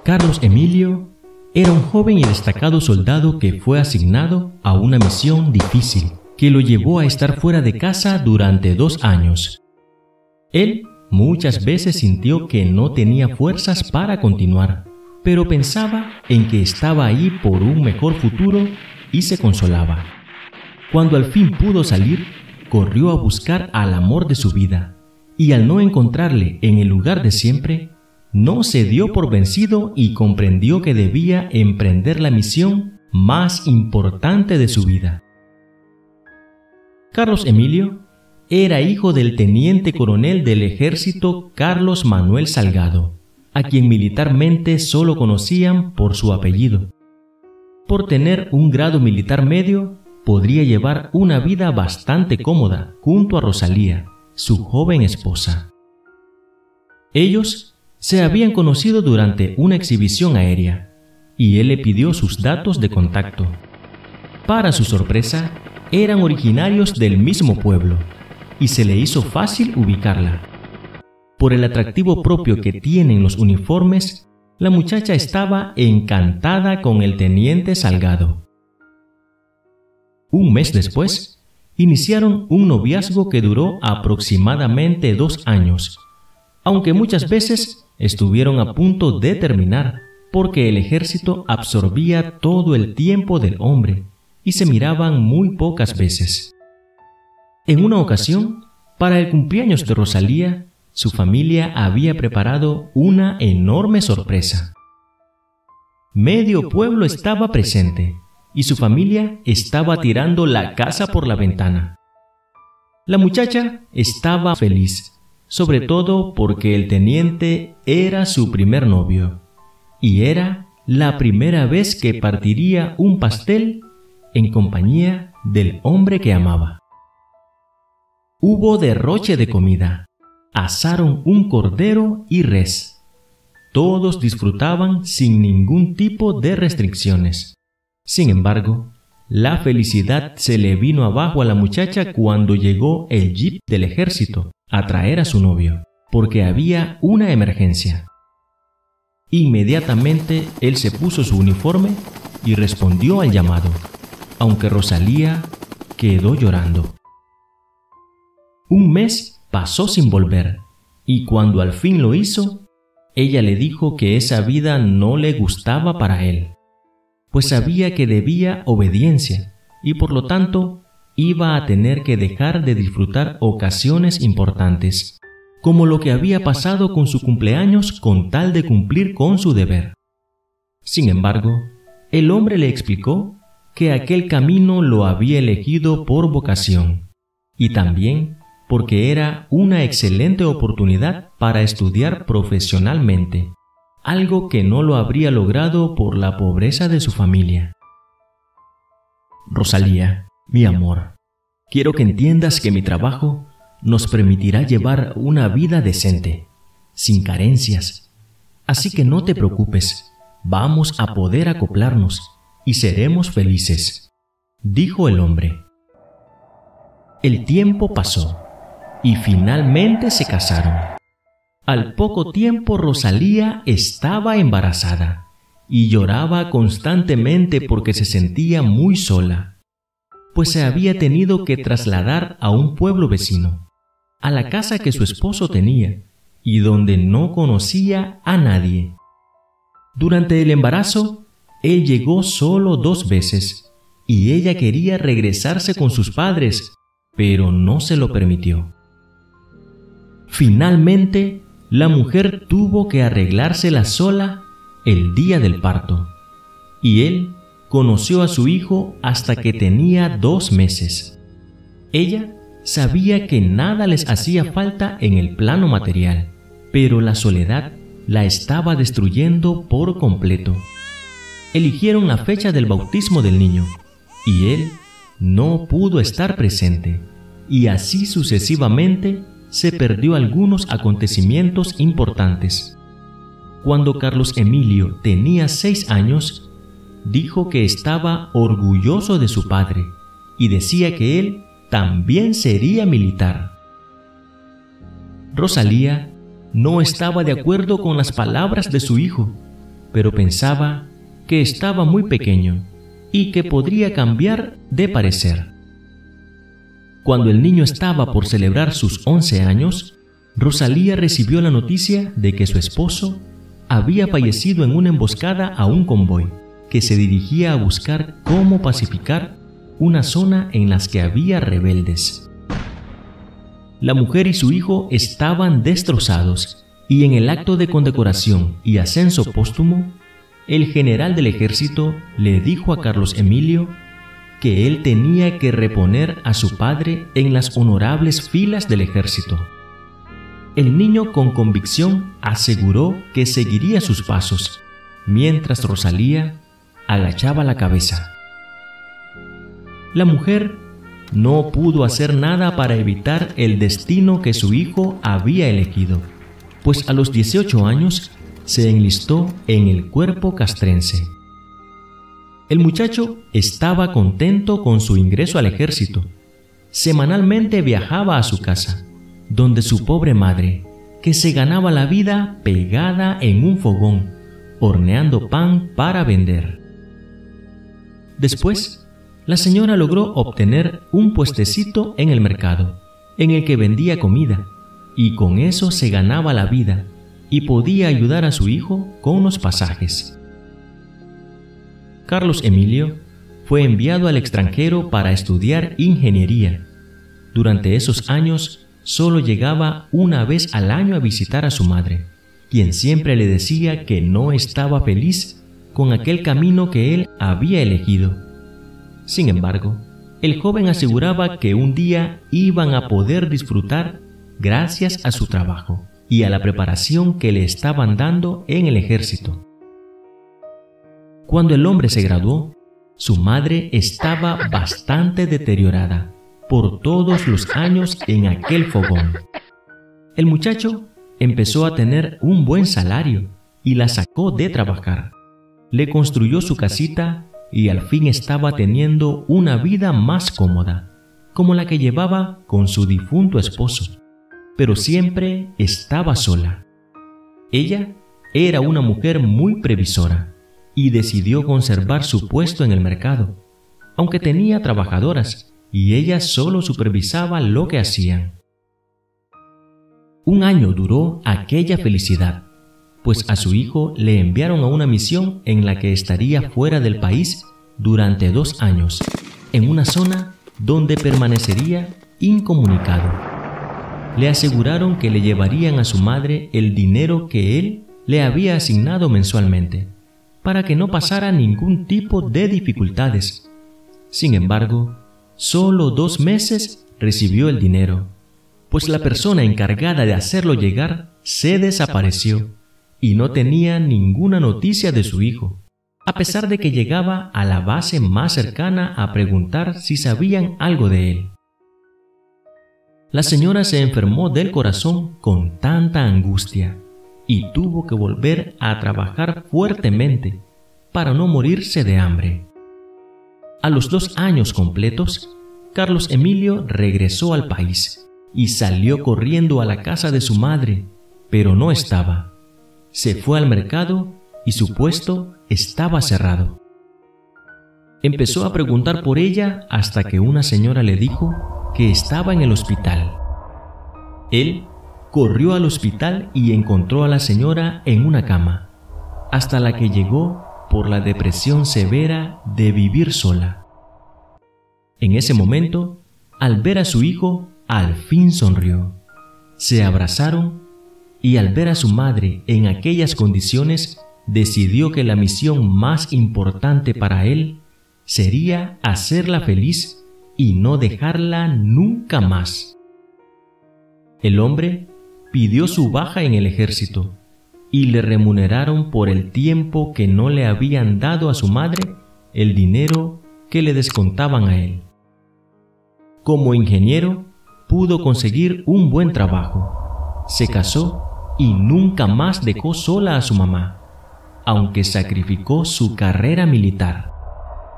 Carlos Emilio era un joven y destacado soldado que fue asignado a una misión difícil que lo llevó a estar fuera de casa durante 2 años. Él muchas veces sintió que no tenía fuerzas para continuar, pero pensaba en que estaba ahí por un mejor futuro y se consolaba. Cuando al fin pudo salir, corrió a buscar al amor de su vida, y al no encontrarle en el lugar de siempre, no se dio por vencido y comprendió que debía emprender la misión más importante de su vida. Carlos Emilio era hijo del teniente coronel del ejército Carlos Manuel Salgado, a quien militarmente solo conocían por su apellido. Por tener un grado militar medio, podría llevar una vida bastante cómoda junto a Rosalía, su joven esposa. Ellos se habían conocido durante una exhibición aérea, y él le pidió sus datos de contacto. Para su sorpresa, eran originarios del mismo pueblo, y se le hizo fácil ubicarla. Por el atractivo propio que tienen los uniformes, la muchacha estaba encantada con el teniente Salgado. Un mes después, iniciaron un noviazgo que duró aproximadamente 2 años, aunque muchas veces estuvieron a punto de terminar, porque el ejército absorbía todo el tiempo del hombre y se miraban muy pocas veces. En una ocasión, para el cumpleaños de Rosalía, su familia había preparado una enorme sorpresa. Medio pueblo estaba presente y su familia estaba tirando la casa por la ventana. La muchacha estaba feliz, sobre todo porque el teniente era su primer novio, y era la primera vez que partiría un pastel en compañía del hombre que amaba. Hubo derroche de comida, asaron un cordero y res. Todos disfrutaban sin ningún tipo de restricciones. Sin embargo, la felicidad se le vino abajo a la muchacha cuando llegó el jeep del ejército a traer a su novio, porque había una emergencia. Inmediatamente él se puso su uniforme y respondió al llamado, aunque Rosalía quedó llorando. Un mes pasó sin volver, y cuando al fin lo hizo, ella le dijo que esa vida no le gustaba para él, pues sabía que debía obediencia y por lo tanto iba a tener que dejar de disfrutar ocasiones importantes, como lo que había pasado con su cumpleaños con tal de cumplir con su deber. Sin embargo, el hombre le explicó que aquel camino lo había elegido por vocación y también porque era una excelente oportunidad para estudiar profesionalmente, algo que no lo habría logrado por la pobreza de su familia. Rosalía, mi amor, quiero que entiendas que mi trabajo nos permitirá llevar una vida decente, sin carencias. Así que no te preocupes, vamos a poder acoplarnos y seremos felices, dijo el hombre. El tiempo pasó y finalmente se casaron. Al poco tiempo Rosalía estaba embarazada y lloraba constantemente porque se sentía muy sola, pues se había tenido que trasladar a un pueblo vecino, a la casa que su esposo tenía y donde no conocía a nadie. Durante el embarazo, él llegó solo 2 veces y ella quería regresarse con sus padres, pero no se lo permitió. Finalmente, la mujer tuvo que arreglársela sola el día del parto, y él conoció a su hijo hasta que tenía 2 meses. Ella sabía que nada les hacía falta en el plano material, pero la soledad la estaba destruyendo por completo. Eligieron la fecha del bautismo del niño, y él no pudo estar presente, y así sucesivamente se perdió algunos acontecimientos importantes. Cuando Carlos Emilio tenía 6 años, dijo que estaba orgulloso de su padre y decía que él también sería militar. Rosalía no estaba de acuerdo con las palabras de su hijo, pero pensaba que estaba muy pequeño y que podría cambiar de parecer. Cuando el niño estaba por celebrar sus 11 años, Rosalía recibió la noticia de que su esposo había fallecido en una emboscada a un convoy que se dirigía a buscar cómo pacificar una zona en la que había rebeldes. La mujer y su hijo estaban destrozados, y en el acto de condecoración y ascenso póstumo, el general del ejército le dijo a Carlos Emilio que él tenía que reponer a su padre en las honorables filas del ejército. El niño con convicción aseguró que seguiría sus pasos, mientras Rosalía agachaba la cabeza. La mujer no pudo hacer nada para evitar el destino que su hijo había elegido, pues a los 18 años se enlistó en el cuerpo castrense. El muchacho estaba contento con su ingreso al ejército. Semanalmente viajaba a su casa, donde su pobre madre, que se ganaba la vida pegada en un fogón, horneando pan para vender. Después, la señora logró obtener un puestecito en el mercado, en el que vendía comida, y con eso se ganaba la vida y podía ayudar a su hijo con los pasajes. Carlos Emilio fue enviado al extranjero para estudiar ingeniería. Durante esos años solo llegaba una vez al año a visitar a su madre, quien siempre le decía que no estaba feliz con aquel camino que él había elegido. Sin embargo, el joven aseguraba que un día iban a poder disfrutar gracias a su trabajo y a la preparación que le estaban dando en el ejército. Cuando el hombre se graduó, su madre estaba bastante deteriorada por todos los años en aquel fogón. El muchacho empezó a tener un buen salario y la sacó de trabajar. Le construyó su casita y al fin estaba teniendo una vida más cómoda, como la que llevaba con su difunto esposo, pero siempre estaba sola. Ella era una mujer muy previsora y decidió conservar su puesto en el mercado, aunque tenía trabajadoras y ella solo supervisaba lo que hacían. Un año duró aquella felicidad, pues a su hijo le enviaron a una misión en la que estaría fuera del país durante 2 años, en una zona donde permanecería incomunicado. Le aseguraron que le llevarían a su madre el dinero que él le había asignado mensualmente, para que no pasara ningún tipo de dificultades. Sin embargo, solo 2 meses recibió el dinero, pues la persona encargada de hacerlo llegar se desapareció y no tenía ninguna noticia de su hijo, a pesar de que llegaba a la base más cercana a preguntar si sabían algo de él. La señora se enfermó del corazón con tanta angustia y tuvo que volver a trabajar fuertemente para no morirse de hambre. A los 2 años completos, Carlos Emilio regresó al país y salió corriendo a la casa de su madre, pero no estaba. Se fue al mercado y su puesto estaba cerrado. Empezó a preguntar por ella hasta que una señora le dijo que estaba en el hospital. Él corrió al hospital y encontró a la señora en una cama, hasta la que llegó por la depresión severa de vivir sola. En ese momento, al ver a su hijo, al fin sonrió. Se abrazaron y al ver a su madre en aquellas condiciones, decidió que la misión más importante para él sería hacerla feliz y no dejarla nunca más. El hombre pidió su baja en el ejército y le remuneraron por el tiempo que no le habían dado a su madre el dinero que le descontaban a él. Como ingeniero, pudo conseguir un buen trabajo, se casó y nunca más dejó sola a su mamá, aunque sacrificó su carrera militar.